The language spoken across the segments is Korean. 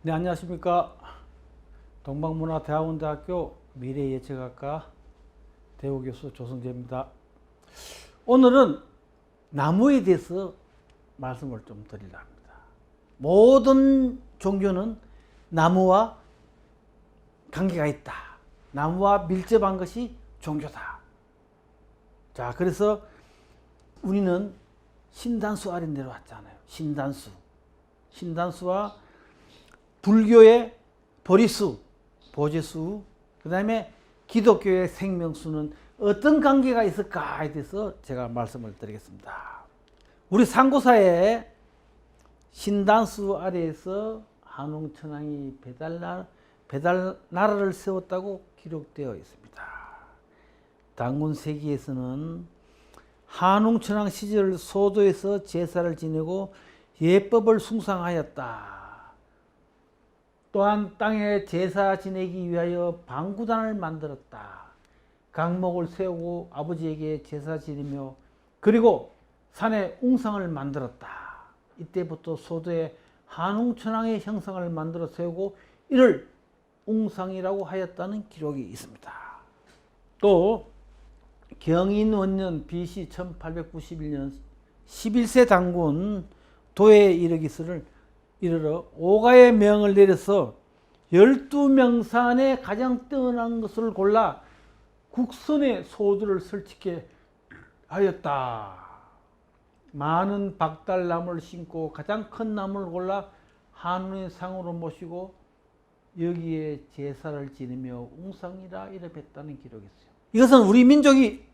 네, 안녕하십니까. 동방문화대학원대학교 미래예측학과 대우교수 조성재입니다. 오늘은 나무에 대해서 말씀을 좀 드리려 합니다. 모든 종교는 나무와 관계가 있다. 나무와 밀접한 것이 종교다. 자, 그래서 우리는 신단수 아래 내려왔잖아요. 신단수와 불교의 보리수, 보제수, 그 다음에 기독교의 생명수는 어떤 관계가 있을까에 대해서 제가 말씀을 드리겠습니다. 우리 상고사에 신단수 아래에서 한웅천왕이 배달나라를 세웠다고 기록되어 있습니다. 당군세기에서는 한웅천왕 시절 소도에서 제사를 지내고 예법을 숭상하였다. 또한 땅에 제사 지내기 위하여 방구단을 만들었다. 강목을 세우고 아버지에게 제사 지내며 그리고 산에 웅상을 만들었다. 이때부터 소도에 한웅천왕의 형상을 만들어 세우고 이를 웅상이라고 하였다는 기록이 있습니다. 또 경인원년 BC 1891년 11세 당군 도에 이르러 오가의 명을 내려서 12명산에 가장 뛰어난 것을 골라 국선에 소두를 설치게 하였다. 많은 박달나무를 심고 가장 큰 나무를 골라 한운의 상으로 모시고 여기에 제사를 지내며 웅상이라 이름했다는 기록이 있어요. 이것은 우리 민족이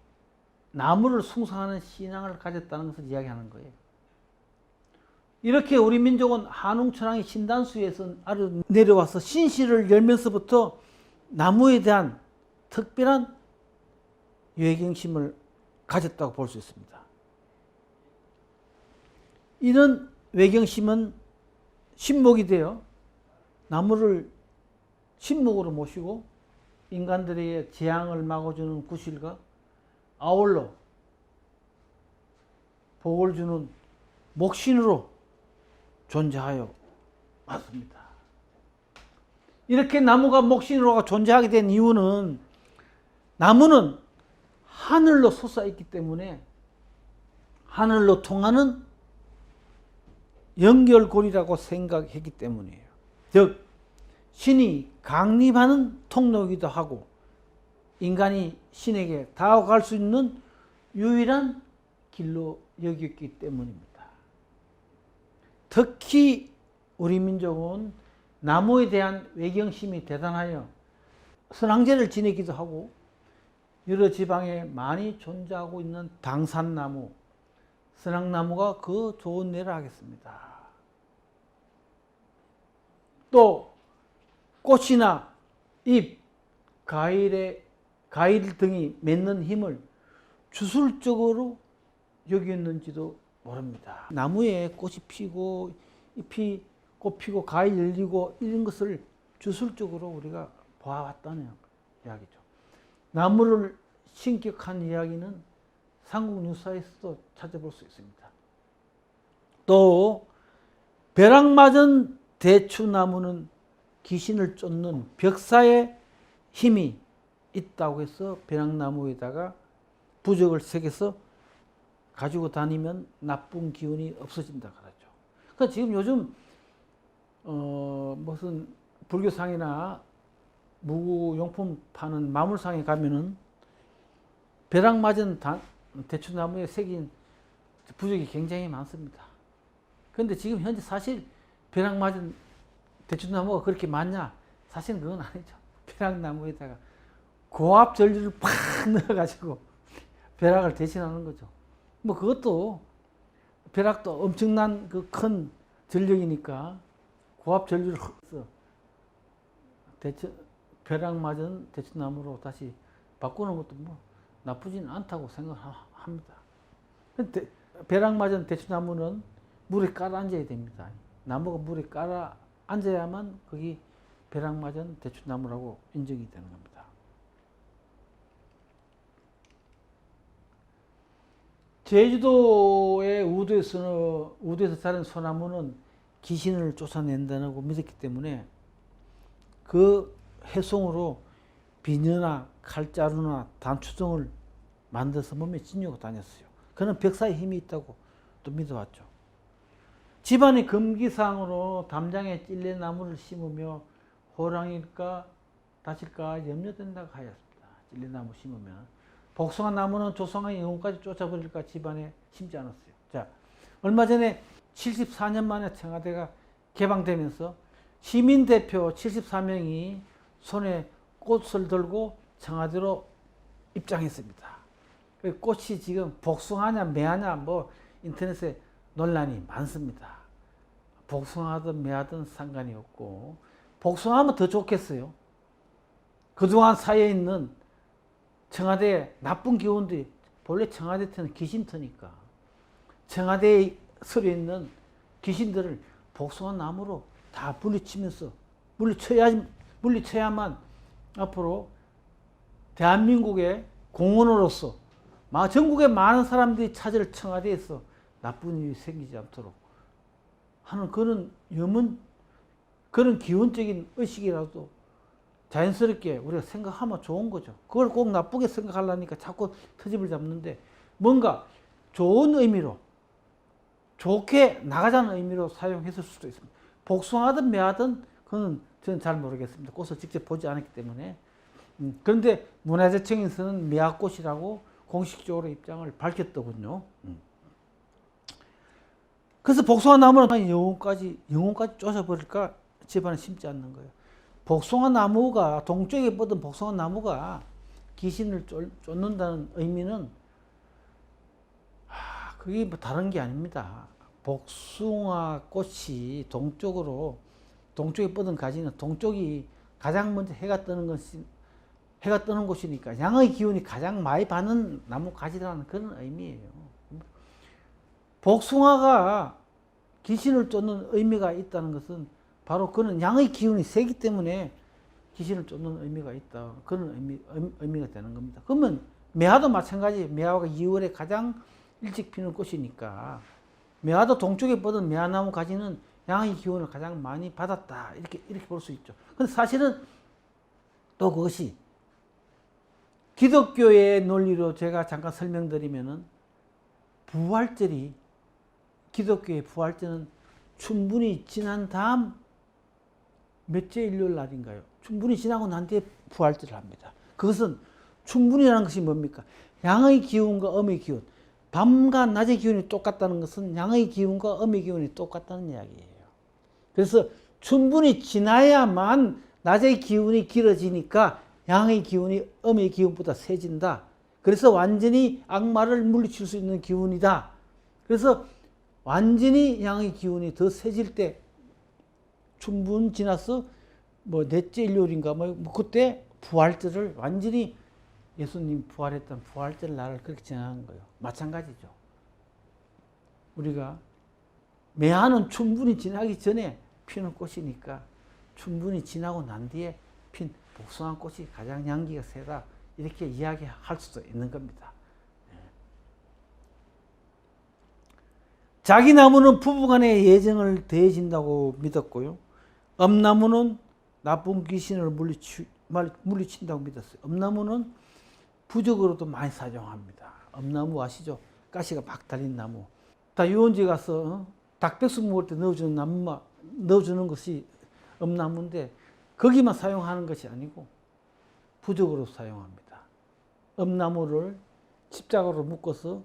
나무를 숭상하는 신앙을 가졌다는 것을 이야기하는 거예요. 이렇게 우리 민족은 한웅천왕이 신단수에서 아래로 내려와서 신실을 열면서부터 나무에 대한 특별한 외경심을 가졌다고 볼 수 있습니다. 이런 외경심은 신목이 되어 나무를 신목으로 모시고 인간들에게 재앙을 막아주는 구실과 아울러 복을 주는 목신으로 존재하여 왔습니다. 이렇게 나무가 목신으로 존재하게 된 이유는 나무는 하늘로 솟아있기 때문에 하늘로 통하는 연결고리라고 생각했기 때문이에요. 즉 신이 강림하는 통로이기도 하고 인간이 신에게 다가갈 수 있는 유일한 길로 여겼기 때문입니다. 특히 우리 민족은 나무에 대한 외경심이 대단하여 선왕제를 지내기도 하고 여러 지방에 많이 존재하고 있는 당산나무, 선왕나무가 그 좋은 예를 하겠습니다. 또 꽃이나 잎, 과일 등이 맺는 힘을 주술적으로 여겼는지도 모릅니다. 나무에 꽃이 피고 잎이 꽃피고 과일 열리고 이런 것을 주술적으로 우리가 보아왔다는 이야기죠. 나무를 신격한 이야기는 삼국유사에서도 찾아볼 수 있습니다. 또 벼락맞은 대추나무는 귀신을 쫓는 벽사의 힘이 있다고 해서 벼락나무에다가 부적을 새겨서 가지고 다니면 나쁜 기운이 없어진다 그러죠. 그러니까 지금 요즘 무슨 불교상이나 무구용품 파는 마물상에 가면은 벼락 맞은 대추나무에 새긴 부적이 굉장히 많습니다. 그런데 지금 현재 사실 벼락 맞은 대추나무가 그렇게 많냐? 사실은 그건 아니죠. 벼락나무에다가 고압 전류를 팍 넣어가지고 벼락을 대신하는 거죠. 뭐 그것도 벼락도 엄청난 그 큰 전력이니까 고압 전류를 써서 벼락 맞은 대추나무로 다시 바꾸는 것도 뭐 나쁘진 않다고 생각합니다. 근데 벼락 맞은 대추나무는 물에 깔아앉아야 됩니다. 나무가 물에 깔아앉아야만 거기 벼락 맞은 대추나무라고 인정이 되는 겁니다. 제주도의 우도에서 자란 소나무는 귀신을 쫓아낸다고 믿었기 때문에 그 해송으로 비녀나 칼자루나 단추등을 만들어서 몸에 지니고 다녔어요. 그는 벽사의 힘이 있다고 또 믿어왔죠. 집안의 금기사항으로 담장에 찔레나무를 심으며 호랑일까 다칠까 염려된다고 하였습니다. 찔레나무 심으면. 복숭아 나무는 조상의 영혼까지 쫓아버릴까 집안에 심지 않았어요. 자, 얼마 전에 74년 만에 청와대가 개방되면서 시민대표 74명이 손에 꽃을 들고 청와대로 입장했습니다. 꽃이 지금 복숭아냐 매하냐 뭐 인터넷에 논란이 많습니다. 복숭아든 매하든 상관이 없고 복숭아하면 더 좋겠어요. 그동안 쌓여 있는 청와대의 나쁜 기운들이 본래 청와대터는 귀신터니까 청와대에 서려 있는 귀신들을 복숭아 나무로 다 물리치면서 물리쳐야만 앞으로 대한민국의 공원으로서 전국의 많은 사람들이 찾을 청와대에서 나쁜 일이 생기지 않도록 하는 그런 기본적인 의식이라도 자연스럽게 우리가 생각하면 좋은 거죠. 그걸 꼭 나쁘게 생각하려니까 자꾸 트집을 잡는데 뭔가 좋은 의미로 좋게 나가자는 의미로 사용했을 수도 있습니다. 복숭아든 매하든 그건 저는 잘 모르겠습니다. 꽃을 직접 보지 않았기 때문에. 그런데 문화재청에서는 매화꽃이라고 공식적으로 입장을 밝혔더군요. 그래서 복숭아 나무는 영혼까지 쫓아버릴까 집안에 심지 않는 거예요. 복숭아 나무가 동쪽에 뻗은 복숭아 나무가 귀신을 쫓는다는 의미는 그게 뭐 다른 게 아닙니다. 복숭아 꽃이 동쪽에 뻗은 가지는 동쪽이 가장 먼저 해가 뜨는 곳이니까 양의 기운이 가장 많이 받는 나무 가지라는 그런 의미예요. 복숭아가 귀신을 쫓는 의미가 있다는 것은 바로 그는 양의 기운이 세기 때문에 귀신을 쫓는 의미가 있다. 그런 의미가 되는 겁니다. 그러면 매화도 마찬가지. 매화가 2월에 가장 일찍 피는 꽃이니까 매화도 동쪽에 뻗은 매화나무 가지는 양의 기운을 가장 많이 받았다. 이렇게 볼 수 있죠. 근데 사실은 또 그것이 기독교의 논리로 제가 잠깐 설명드리면은 기독교의 부활절은 충분히 지난 다음 몇째 일요일 날인가요? 충분히 지나고 난 뒤에 부활절을 합니다. 그것은 충분히라는 것이 뭡니까? 양의 기운과 음의 기운. 밤과 낮의 기운이 똑같다는 것은 양의 기운과 음의 기운이 똑같다는 이야기예요. 그래서 충분히 지나야만 낮의 기운이 길어지니까 양의 기운이 음의 기운보다 세진다. 그래서 완전히 악마를 물리칠 수 있는 기운이다. 그래서 완전히 양의 기운이 더 세질 때 충분 지나서 뭐 넷째 일요일인가 뭐 그때 부활절을 완전히 예수님 부활했던 부활절 날을 그렇게 정하는 거예요. 마찬가지죠. 우리가 매화는 충분히 지나기 전에 피는 꽃이니까 충분히 지나고 난 뒤에 핀 복숭아 꽃이 가장 향기가 세다. 이렇게 이야기할 수도 있는 겁니다. 자기 나무는 부부간의 예정을 더해진다고 믿었고요. 엄나무는 나쁜 귀신을 물리친다고 믿었어요. 엄나무는 부적으로도 많이 사용합니다. 엄나무 아시죠? 가시가 막 달린 나무. 다 유원지 가서 닭백숙 먹을 때 넣어주는 것이 엄나무인데 거기만 사용하는 것이 아니고 부적으로 사용합니다. 엄나무를 십자가로 묶어서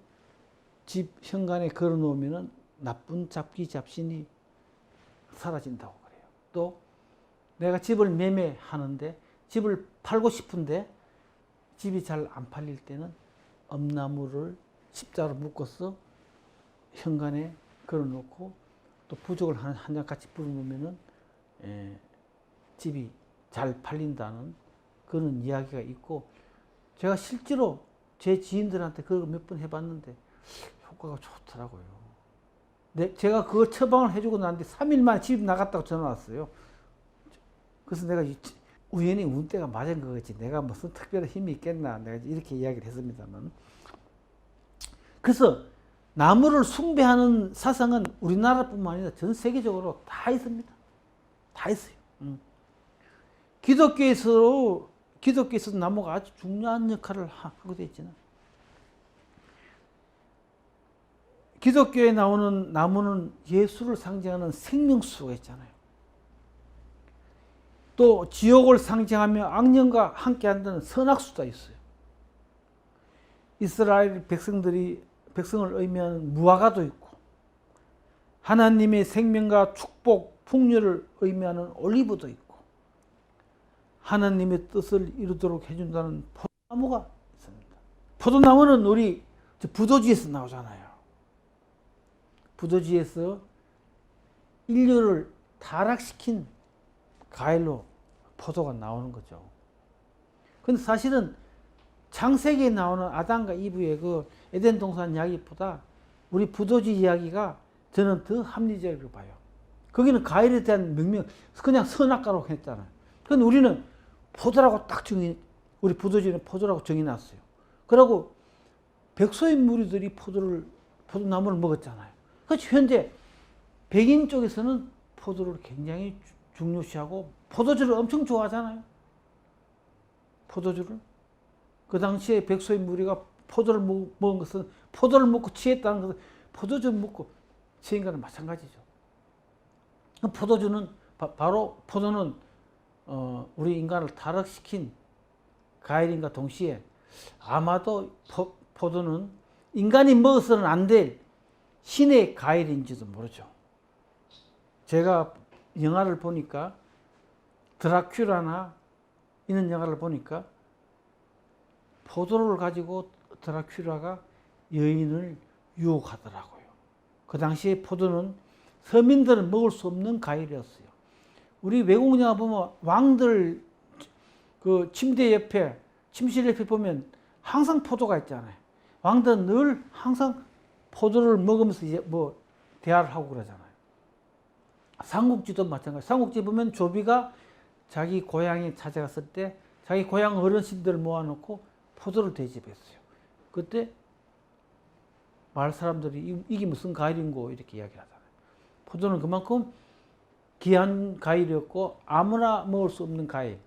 집 현관에 걸어 놓으면 나쁜 잡기 잡신이 사라진다고 그래요. 또 내가 집을 매매하는데 집을 팔고 싶은데 집이 잘 안 팔릴 때는 엄나무를 십자로 묶어서 현관에 걸어놓고 또 부적을 한 장 같이 불어놓으면 집이 잘 팔린다는 그런 이야기가 있고 제가 실제로 제 지인들한테 그걸 몇 번 해봤는데 효과가 좋더라고요. 제가 그걸 처방을 해주고 난 뒤 3일 만에 집 나갔다고 전화 왔어요. 그래서 내가 우연히 운때가 맞은 거겠지. 내가 무슨 특별한 힘이 있겠나. 내가 이렇게 이야기를 했습니다만. 그래서 나무를 숭배하는 사상은 우리나라뿐만 아니라 전 세계적으로 다 있습니다. 다 있어요. 기독교에서도 나무가 아주 중요한 역할을 하고 되어 있잖아요. 기독교에 나오는 나무는 예수를 상징하는 생명수가 있잖아요. 또 지옥을 상징하며 악령과 함께한다는 선악수가 있어요. 이스라엘 백성을 의미하는 무화과도 있고, 하나님의 생명과 축복, 풍요를 의미하는 올리브도 있고, 하나님의 뜻을 이루도록 해준다는 포도나무가 있습니다. 포도나무는 우리 부도지에서 나오잖아요. 부도지에서 인류를 타락시킨 과일로 포도가 나오는 거죠. 근데 사실은 창세기에 나오는 아담과 이브의 그 에덴 동산 이야기보다 우리 부도지 이야기가 저는 더 합리적으로 봐요. 거기는 과일에 대한 명명, 그냥 선악과로 했잖아요. 근데 우리는 포도라고 딱 우리 부도지는 포도라고 정해놨어요. 그러고 백소의 무리들이 포도나무를 먹었잖아요. 그렇지, 현재 백인 쪽에서는 포도를 굉장히 중요시하고 포도주를 엄청 좋아하잖아요. 포도주를. 그 당시에 백소의 무리가 포도를 먹은 것은, 포도를 먹고 취했다는 것은 포도주를 먹고 취한 거는 마찬가지죠. 포도주는 포도는 우리 인간을 타락시킨 과일인과 동시에 아마도 포도는 인간이 먹어서는 안 될 신의 과일인지도 모르죠. 제가 영화를 보니까, 드라큘라나 이런 영화를 보니까 포도를 가지고 드라큘라가 여인을 유혹하더라고요. 그 당시에 포도는 서민들은 먹을 수 없는 과일이었어요. 우리 외국 영화 보면 왕들 그 침실 옆에 보면 항상 포도가 있잖아요. 왕들은 늘 항상 포도를 먹으면서 이제 뭐 대화를 하고 그러잖아요. 삼국지도 마찬가지. 삼국지 보면 조비가 자기 고향에 찾아갔을 때 자기 고향 어르신들을 모아놓고 포도를 대접했어요. 그때 마을 사람들이 이게 무슨 과일인고 이렇게 이야기를 하잖아요. 포도는 그만큼 귀한 과일이었고 아무나 먹을 수 없는 과일,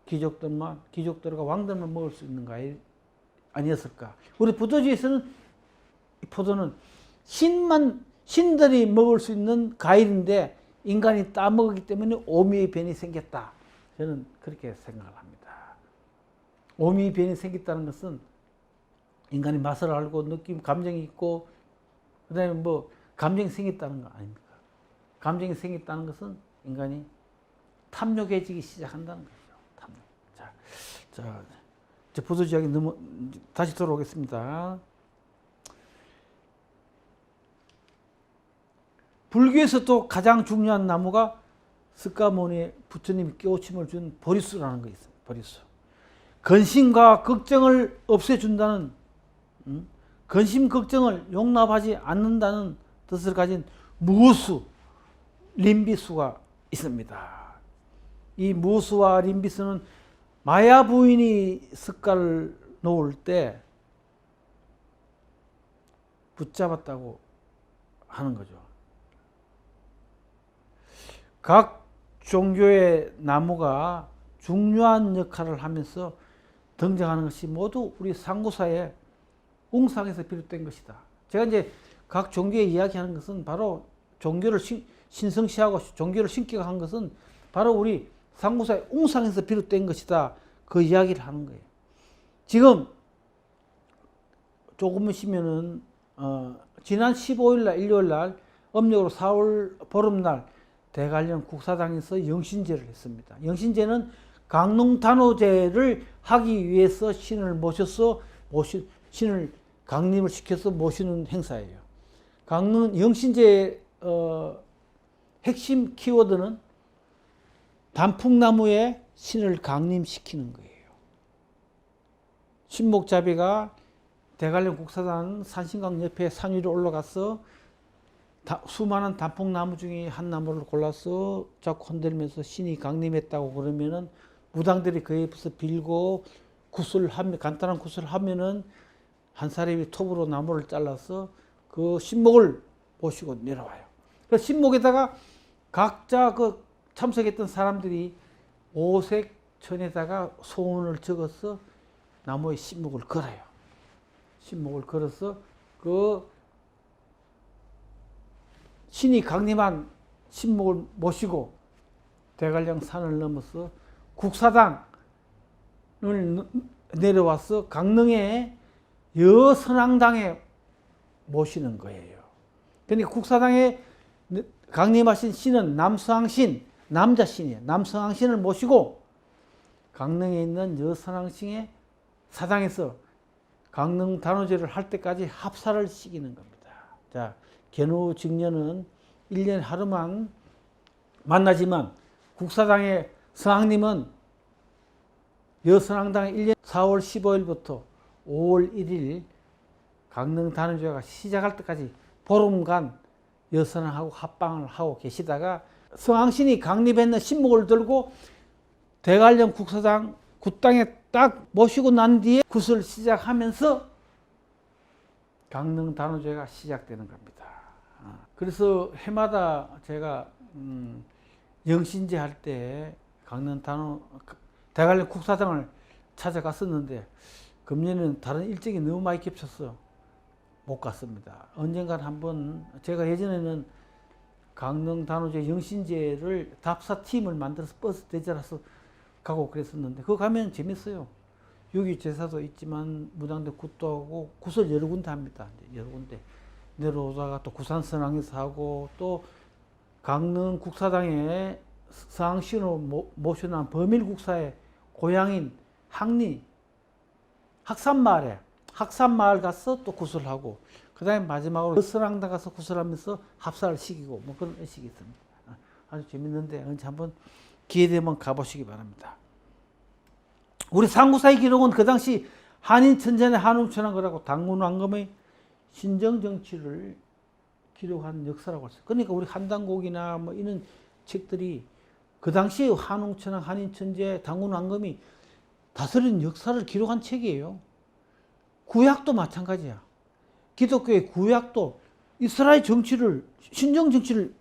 귀족들과 왕들만 먹을 수 있는 과일 아니었을까. 우리 부도지에서는 포도는 신들이 먹을 수 있는 과일인데 인간이 따먹었기 때문에 오미의 변이 생겼다. 저는 그렇게 생각을 합니다. 오미의 변이 생겼다는 것은 인간이 맛을 알고 감정이 있고 그 다음에 뭐 감정이 생겼다는 거 아닙니까? 감정이 생겼다는 것은 인간이 탐욕해지기 시작한다는 거죠. 탐욕. 자, 부도지 이야기 다시 돌아오겠습니다. 불교에서 또 가장 중요한 나무가 스가모니의 부처님이 깨우침을 준 보리수라는 거 있어요. 보리수. 근심과 걱정을 없애준다는, 근심 걱정을 용납하지 않는다는 뜻을 가진 무수, 림비수가 있습니다. 이 무수와 림비수는 마야 부인이 스가를 놓을 때 붙잡았다고 하는 거죠. 각 종교의 나무가 중요한 역할을 하면서 등장하는 것이 모두 우리 상고사의 웅상에서 비롯된 것이다. 제가 이제 각 종교에 이야기하는 것은 바로 종교를 신성시하고 종교를 신격한 것은 바로 우리 상고사의 웅상에서 비롯된 것이다. 그 이야기를 하는 거예요. 지금 조금 쉬면은 지난 15일날 일요일날 음력으로 4월 보름날 대관령 국사당에서 영신제를 했습니다. 영신제는 강릉단오제를 하기 위해서 신을 모셔서 신을 강림을 시켜서 모시는 행사예요. 강릉 영신제의 핵심 키워드는 단풍나무에 신을 강림시키는 거예요. 신목자비가 대관령 국사당 산신강 옆에 산 위로 올라가서 수많은 단풍나무 중에 한 나무를 골라서 자꾸 흔들면서 신이 강림했다고 그러면은 무당들이 그 옆에서 빌고 간단한 구슬을 하면은 한 사람이 톱으로 나무를 잘라서 그 신목을 모시고 내려와요. 그 신목에다가 각자 그 참석했던 사람들이 오색 천에다가 소원을 적어서 나무에 신목을 걸어요. 신목을 걸어서 그 신이 강림한 신목을 모시고 대관령 산을 넘어서 국사당을 내려와서 강릉의 여선왕당에 모시는 거예요. 그러니까 국사당에 강림하신 신은 남서왕신, 남자신이에요. 남서왕신을 모시고 강릉에 있는 여선왕신의 사당에서 강릉 단오제를 할 때까지 합사를 시키는 겁니다. 자, 견우직녀는 1년에 하루만 만나지만 국사당의 서왕님은 여선왕당 1년 4월 15일부터 5월 1일 강릉 단오제가 시작할 때까지 보름간 여선왕하고 합방을 하고 계시다가 서왕신이 강림했는 신목을 들고 대관령 국사당 굿당에 딱 모시고 난 뒤에 굿을 시작하면서 강릉 단오제가 시작되는 겁니다. 그래서 해마다 제가 영신제 할 때 강릉 대관령 국사당을 찾아갔었는데 금년에는 다른 일정이 너무 많이 겹쳐서 못 갔습니다. 언젠간 한번 제가 예전에는 강릉 단오제 영신제를 답사팀을 만들어서 버스 대절해서 가고 그랬었는데 그거 가면 재밌어요. 여기 제사도 있지만 무당대 굿도 하고 굿을 여러 군데 합니다. 여러 군데 내려오다가 또 구산선왕에서 하고 또 강릉 국사당에 서왕신으로 모셔놓은 범일국사의 고향인 항리 학산마을 가서 또 굿을 하고 그 다음에 마지막으로 여선왕당 가서 굿을 하면서 합사를 시키고 뭐 그런 의식이 있습니다. 아주 재밌는데 언제 한번 기회되면 가보시기 바랍니다. 우리 삼국사의 기록은 그 당시 한인천전의 한웅천한 거라고 당문왕검의 신정정치를 기록한 역사라고 했어요. 그러니까 우리 한당곡이나 뭐 이런 책들이 그 당시에 한웅천왕, 한인천재, 당문왕검이 다스린 역사를 기록한 책이에요. 구약도 마찬가지야. 기독교의 구약도 이스라엘 정치를, 신정 정치를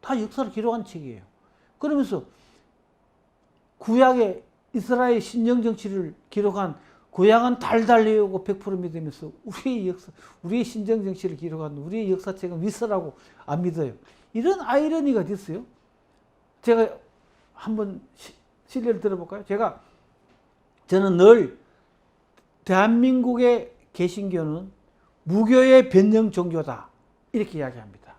다 역사를 기록한 책이에요. 그러면서 구약의 이스라엘 신정 정치를 기록한 구약은 달달 외우고 100% 믿으면서 우리의 역사, 우리의 신정 정치를 기록한 우리의 역사책은 윗서라고 안 믿어요. 이런 아이러니가 됐어요. 제가 한번 실례를 들어볼까요? 저는 늘 대한민국의 개신교는 무교의 변형 종교다 이렇게 이야기합니다.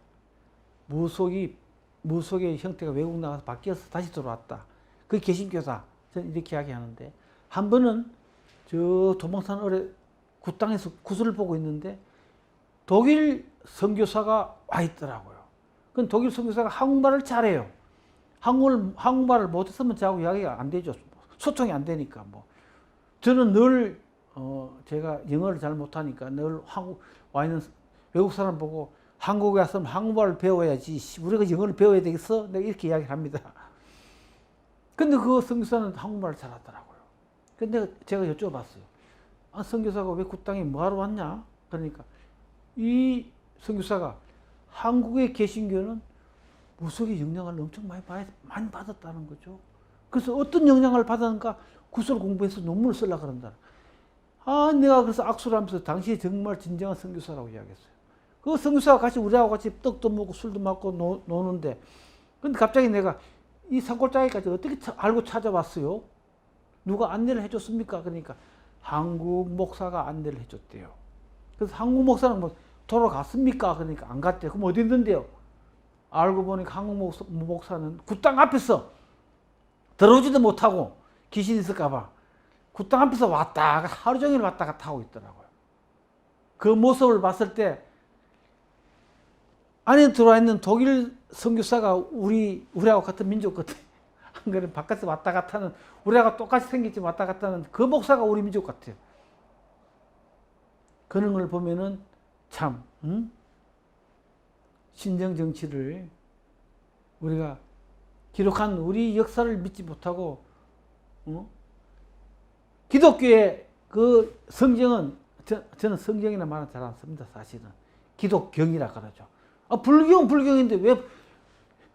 무속의 형태가 외국 나가서 바뀌어서 다시 들어왔다. 그게 개신교다. 저는 이렇게 이야기하는데 한 번은 저 도봉산 어뢰 굿당에서 구슬을 보고 있는데 독일 선교사가 와 있더라고요. 그럼 독일 선교사가 한국말을 잘해요. 한국말을 못했으면 저하고 이야기가 안 되죠. 소통이 안 되니까 뭐. 저는 늘 제가 영어를 잘 못하니까 늘 한국 와 있는 외국 사람 보고 한국에 왔으면 한국말을 배워야지. 우리가 영어를 배워야 되겠어? 내가 이렇게 이야기를 합니다. 근데 그 선교사는 한국말을 잘하더라고요. 근데 제가 여쭤봤어요. 아, 선교사가 왜 굿당에 뭐하러 왔냐? 그러니까 이 선교사가 한국의 개신교는 무속의 영향을 엄청 많이 받았다는 거죠. 그래서 어떤 영향을 받았는가? 구슬 공부해서 논문을 쓰려고 그런다. 아, 내가 그래서 악수를 하면서 당시에 정말 진정한 선교사라고 이야기했어요. 그 선교사가 같이 우리하고 같이 떡도 먹고 술도 먹고 노는데 근데 갑자기 내가 이 산골짜기까지 어떻게 알고 찾아왔어요? 누가 안내를 해줬습니까? 그러니까 한국 목사가 안내를 해줬대요. 그래서 한국 목사는 뭐 돌아갔습니까? 그러니까 안 갔대요. 그럼 어디 있는데요? 알고 보니까 한국 목사는 굿당 앞에서 들어오지도 못하고 귀신 있을까봐 굿당 앞에서 왔다가 하루 종일 왔다 갔다 하고 있더라고요. 그 모습을 봤을 때 안에 들어와 있는 독일 선교사가 우리하고 같은 민족 같아. 안 그래 바깥에서 왔다 갔다 하는 우리하고 똑같이 생겼지 왔다 갔다 하는 그 목사가 우리 민족 같아요. 그런 걸 보면은 참 신정 정치를 우리가 기록한 우리 역사를 믿지 못하고 기독교의 그 성경은 저는 성경이나 말은 잘 안 씁니다. 사실은 기독경이라 그러죠. 불경인데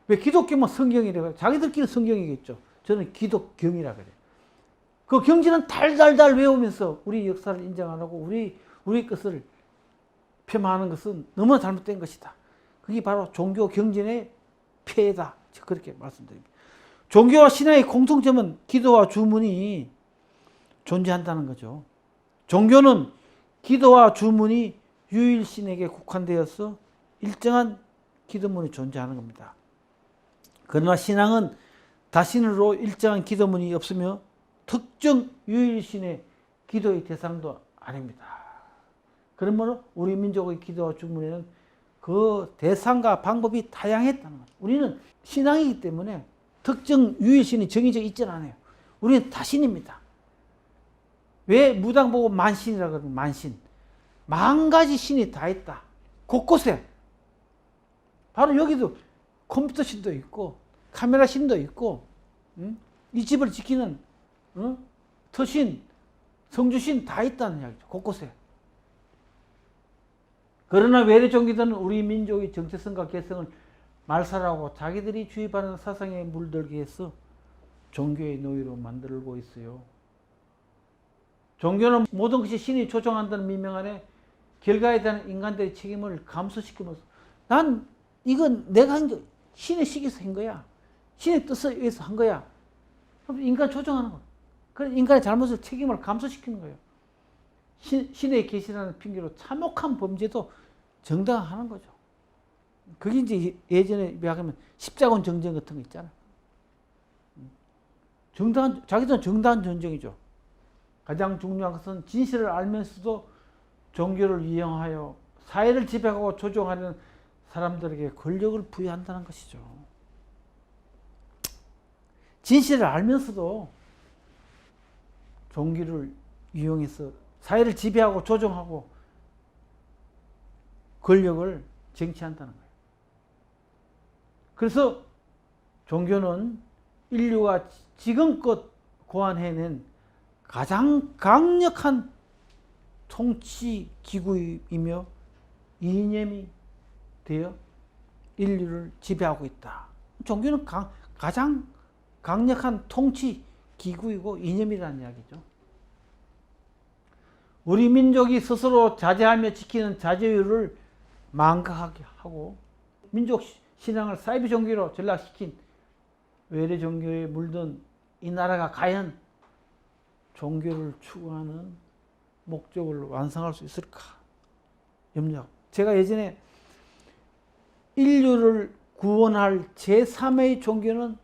왜 기독교만 성경이래요? 자기들끼리 성경이겠죠. 저는 기독경이라 그래요. 그 경지는 달달달 외우면서 우리 역사를 인정 안 하고 우리 것을 폄하하는 것은 너무나 잘못된 것이다. 그게 바로 종교 경진의 폐해다. 그렇게 말씀드립니다. 종교와 신앙의 공통점은 기도와 주문이 존재한다는 거죠. 종교는 기도와 주문이 유일신에게 국한되어서 일정한 기도문이 존재하는 겁니다. 그러나 신앙은 자신으로 일정한 기도문이 없으며 특정 유일신의 기도의 대상도 아닙니다. 그러므로 우리 민족의 기도와 주문에는 그 대상과 방법이 다양했다는 거죠. 우리는 신앙이기 때문에 특정 유일신이 정해져 있지는 않아요. 우리는 다신입니다. 왜 무당 보고 만신이라고 그러면 만신. 만 가지 신이 다 있다. 곳곳에. 바로 여기도 컴퓨터 신도 있고 카메라 신도 있고 이 집을 지키는 터신, 성주신 다 있다는 이야기죠. 곳곳에. 그러나 외래 종교들은 우리 민족의 정체성과 개성을 말살하고 자기들이 주입하는 사상에 물들게 해서 종교의 노예로 만들고 있어요. 종교는 모든 것이 신이 조종한다는 민명 안에 결과에 대한 인간들의 책임을 감수시키면서 난 이건 내가 한 거 신의 시기에서 한 거야. 신의 뜻에 의해서 한 거야. 그럼 인간 조종하는 거야. 그래서 인간의 잘못을 책임을 감수시키는 거예요. 신의 계시라는 핑계로 참혹한 범죄도 정당화하는 거죠. 그게 이제 예전에 이야기하면 십자군 정쟁 같은 거 있잖아. 자기들은 정당한 전쟁이죠. 가장 중요한 것은 진실을 알면서도 종교를 이용하여 사회를 지배하고 조종하는 사람들에게 권력을 부여한다는 것이죠. 진실을 알면서도 종교를 이용해서 사회를 지배하고 조종하고 권력을 쟁취한다는 거예요. 그래서 종교는 인류가 지금껏 고안해낸 가장 강력한 통치 기구이며 이념이 되어 인류를 지배하고 있다. 종교는 가장 강력한 통치 기구이고 이념이라는 이야기죠. 우리 민족이 스스로 자제하며 지키는 자제율을 망각하게 하고 민족 신앙을 사이비 종교로 전락시킨 외래 종교에 물든 이 나라가 과연 종교를 추구하는 목적을 완성할 수 있을까 염려하고, 제가 예전에 인류를 구원할 제3의 종교는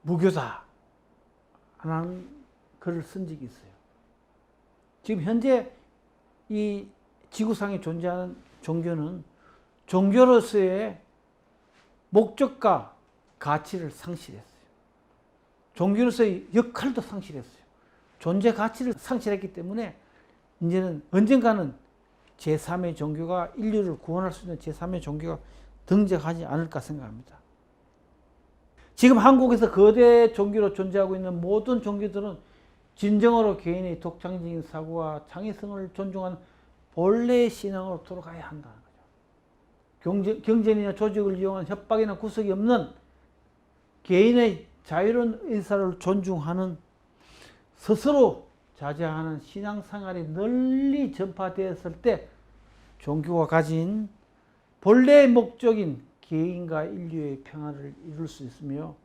무교다 라는 글을 쓴 적이 있어요. 지금 현재 이 지구상에 존재하는 종교는 종교로서의 목적과 가치를 상실했어요. 종교로서의 역할도 상실했어요. 존재 가치를 상실했기 때문에 이제는 언젠가는 제3의 종교가 인류를 구원할 수 있는 제3의 종교가 등장하지 않을까 생각합니다. 지금 한국에서 거대 종교로 존재하고 있는 모든 종교들은 진정으로 개인의 독창적인 사고와 창의성을 존중하는 본래의 신앙으로 돌아가야 한다는 거죠. 경쟁이나 조직을 이용한 협박이나 구속이 없는 개인의 자유로운 의사를 존중하는 스스로 자제하는 신앙생활이 널리 전파되었을 때 종교가 가진 본래의 목적인 개인과 인류의 평화를 이룰 수 있으며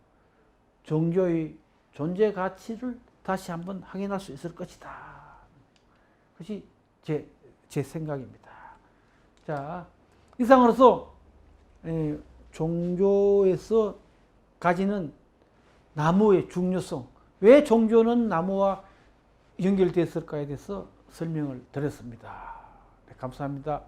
종교의 존재 가치를 다시 한번 확인할 수 있을 것이다. 그것이 제 생각입니다. 자, 이상으로서 종교에서 가지는 나무의 중요성, 왜 종교는 나무와 연결되었을까에 대해서 설명을 드렸습니다. 네, 감사합니다.